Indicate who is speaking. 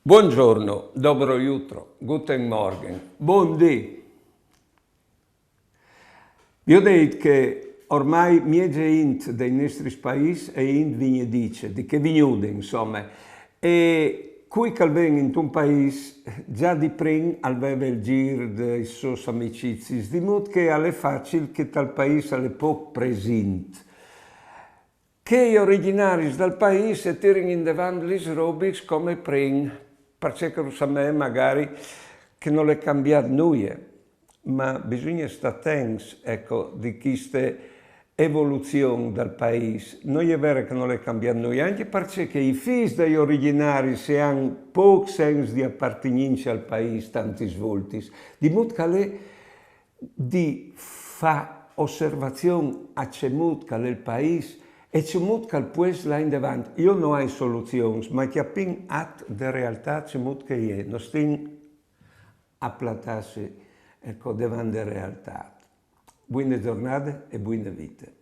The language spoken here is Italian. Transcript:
Speaker 1: Buongiorno, dobro jutro, guten Morgen, buondì. Vi ho detto che ormai miege int dei nostri paesi e int vigne dice, di che vignude insomma, e qui che vengono in un paese già di prima aveva il giro dei suoi amicizi, di modo che è facile che tal paese è poco presente. Che gli originari del paese tirano in davanti le robe come prima, perché a me magari che non è cambiato nulla, ma bisogna stare attenti, ecco, di queste evoluzioni del paese. Non è vero che non è cambiato nulla, anche perché i figli degli originari si hanno poco senso di appartenenza al paese, tanti svolti, di modo che è di fare osservazione a cemut che è il paese e cemut che il paese là in davanti. Io non ho soluzioni, ma che appena at de realtà cemut che è, non stiamo a platarsi ecco, davanti alle realtà. Buone giornate e buone vite.